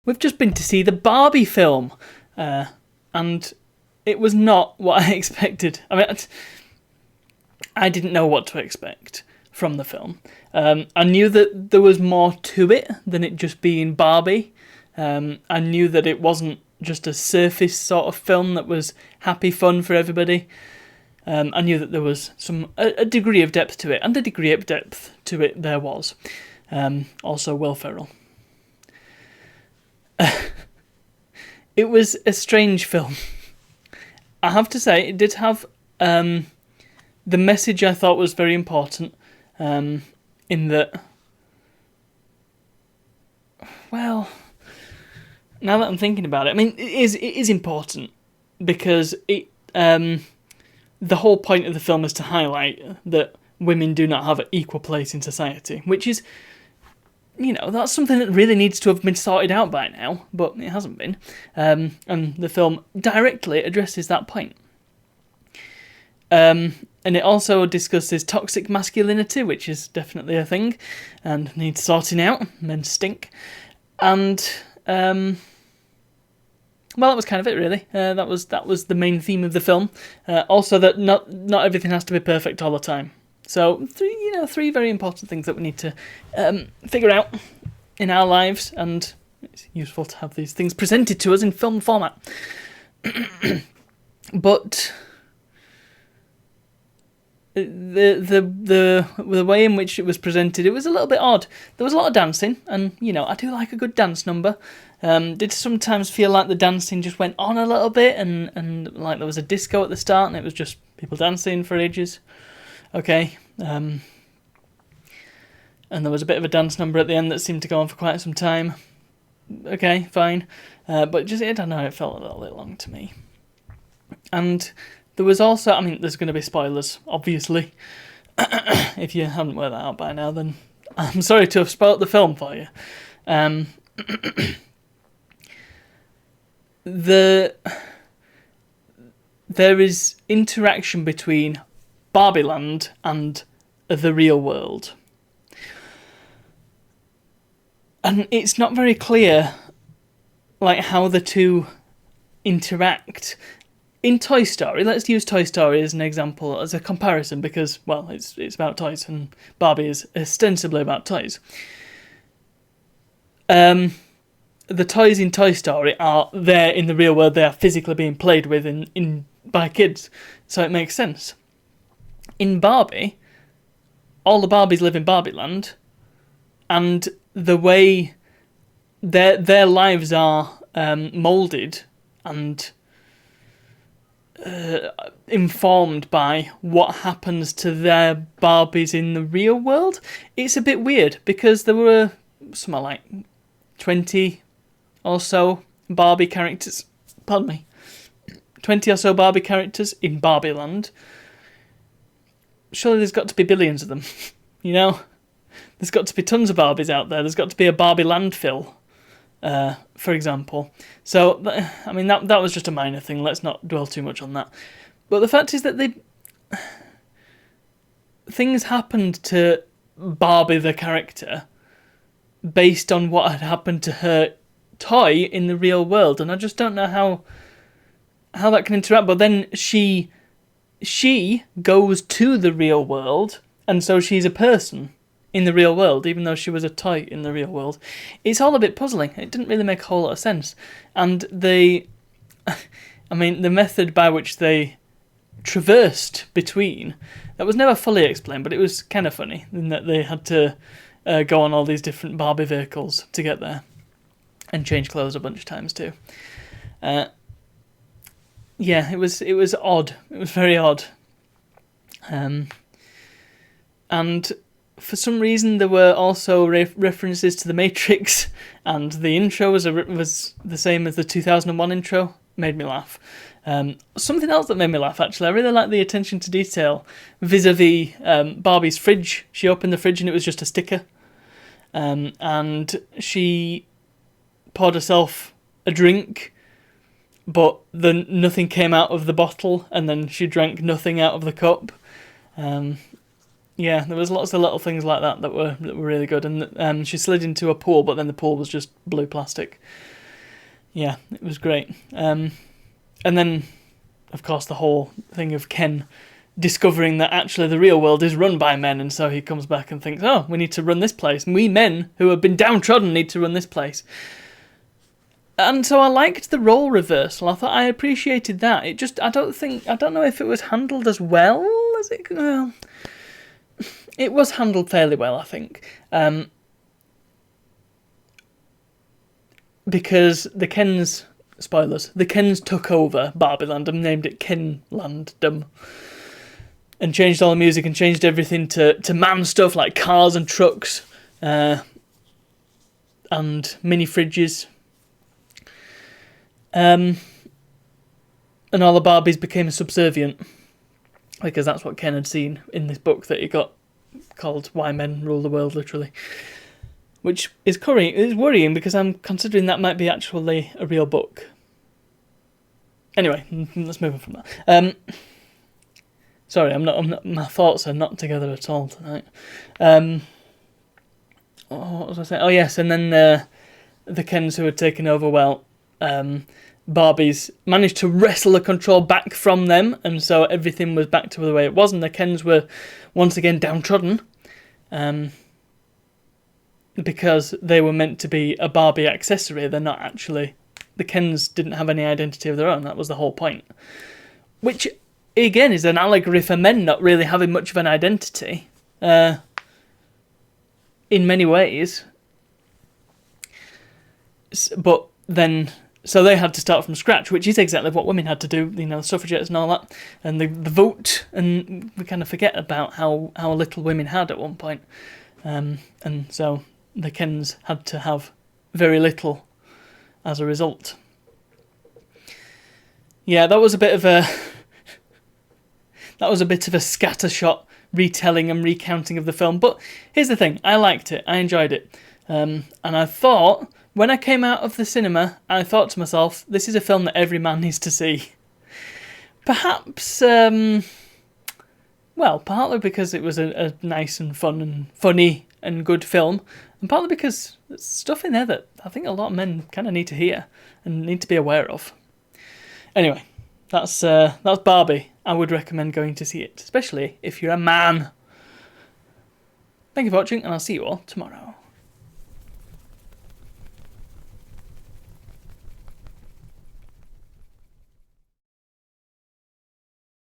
We've just been to see the Barbie film, and it was not what I expected. I mean, I didn't know what to expect from the film. I knew that there was more to it than it just being Barbie. I knew that it wasn't just a surface sort of film that was happy fun for everybody. I knew that there was a degree of depth to it, and the degree of depth to it there was. Also Will Ferrell. It was a strange film. I have to say, it did have the message I thought was very important, in that, well, now that I'm thinking about it, I mean, it is important because it the whole point of the film is to highlight that women do not have an equal place in society, which is, that's something that really needs to have been sorted out by now, but it hasn't been. And the film directly addresses that point. And it also discusses toxic masculinity, which is definitely a thing, and needs sorting out. Men stink. And, well, that was kind of it, really. That was the main theme of the film. Also, that not everything has to be perfect all the time. So, three very important things that we need to figure out in our lives, and it's useful to have these things presented to us in film format. But the way in which it was presented, it was a little bit odd. There was a lot of dancing, and I do like a good dance number. Did sometimes feel like the dancing just went on a little bit, and like there was a disco at the start, and it was just people dancing for ages. Okay. And there was a bit of a dance number at the end that seemed to go on for quite some time. Okay, fine. But just, I don't know, it felt a little bit long to me. And there was also, I mean, there's going to be spoilers, obviously. If you haven't worked that out by now, then I'm sorry to have spoiled the film for you. There is interaction between Barbieland and the real world. And it's not very clear how the two interact. In Toy Story, let's use Toy Story as an example, as a comparison, because, well, it's about toys, and Barbie is ostensibly about toys. The toys in Toy Story are there in the real world, they are physically being played with by kids, so it makes sense. In Barbie, all the Barbies live in Barbieland, and the way their lives are moulded and informed by what happens to their Barbies in the real world, it's a bit weird, because there were something like 20 or so Barbie characters, 20 or so Barbie characters in Barbieland. Surely there's got to be billions of them, There's got to be tons of Barbies out there. There's got to be a Barbie landfill, for example. So, I mean, that was just a minor thing. Let's not dwell too much on that. But the fact is that things happened to Barbie the character based on what had happened to her toy in the real world, and I just don't know how that can interact. But then she goes to the real world, and so she's a person in the real world, even though she was a toy in the real world. It's all a bit puzzling. It didn't really make a whole lot of sense. And the method by which they traversed between, that was never fully explained, but it was kind of funny in that they had to go on all these different Barbie vehicles to get there, and change clothes a bunch of times too. Yeah, it was odd. It was very odd. And for some reason, there were also references to The Matrix, and the intro was the same as the 2001 intro. Made me laugh. Something else that made me laugh, actually, I really like the attention to detail vis-a-vis Barbie's fridge. She opened the fridge and it was just a sticker. And she poured herself a drink, but then nothing came out of the bottle, and then she drank nothing out of the cup. Yeah, there was lots of little things like that were really good. And she slid into a pool, but then the pool was just blue plastic. Yeah, it was great. And then, of course, the whole thing of Ken discovering that actually the real world is run by men, and so he comes back and thinks, oh, we need to run this place. We men who have been downtrodden need to run this place. And so I liked the role reversal. I thought I appreciated that. It just, I don't know if it was handled as well as it. Well, it was handled fairly well, I think, because the Kens, spoilers, the Kens took over Barbieland and named it Kenlanddom, and changed all the music and changed everything to man stuff like cars and trucks, and mini fridges. And all the Barbies became subservient, because that's what Ken had seen in this book that he got called Why Men Rule the World, literally. Which is worrying, because I'm considering that might be actually a real book. Anyway, let's move on from that. Sorry, I'm not. My thoughts are not together at all tonight. What was I saying? Oh yes, and then the Kens who had taken over, Barbies managed to wrestle the control back from them, and so everything was back to the way it was, and the Kens were once again downtrodden, because they were meant to be a Barbie accessory. They're not actually. The Kens didn't have any identity of their own. That was the whole point. Which, again, is an allegory for men not really having much of an identity, in many ways. But then, so they had to start from scratch, which is exactly what women had to do, the suffragettes and all that, and the vote, and we kind of forget about how little women had at one point. And so the Kens had to have very little as a result. Yeah, that was a bit of a scattershot retelling and recounting of the film, but here's the thing, I liked it, I enjoyed it, and I thought, when I came out of the cinema, I thought to myself, this is a film that every man needs to see. Perhaps, partly because it was a nice and fun and funny and good film, and partly because there's stuff in there that I think a lot of men kind of need to hear and need to be aware of. Anyway, that's Barbie. I would recommend going to see it, especially if you're a man. Thank you for watching, and I'll see you all tomorrow.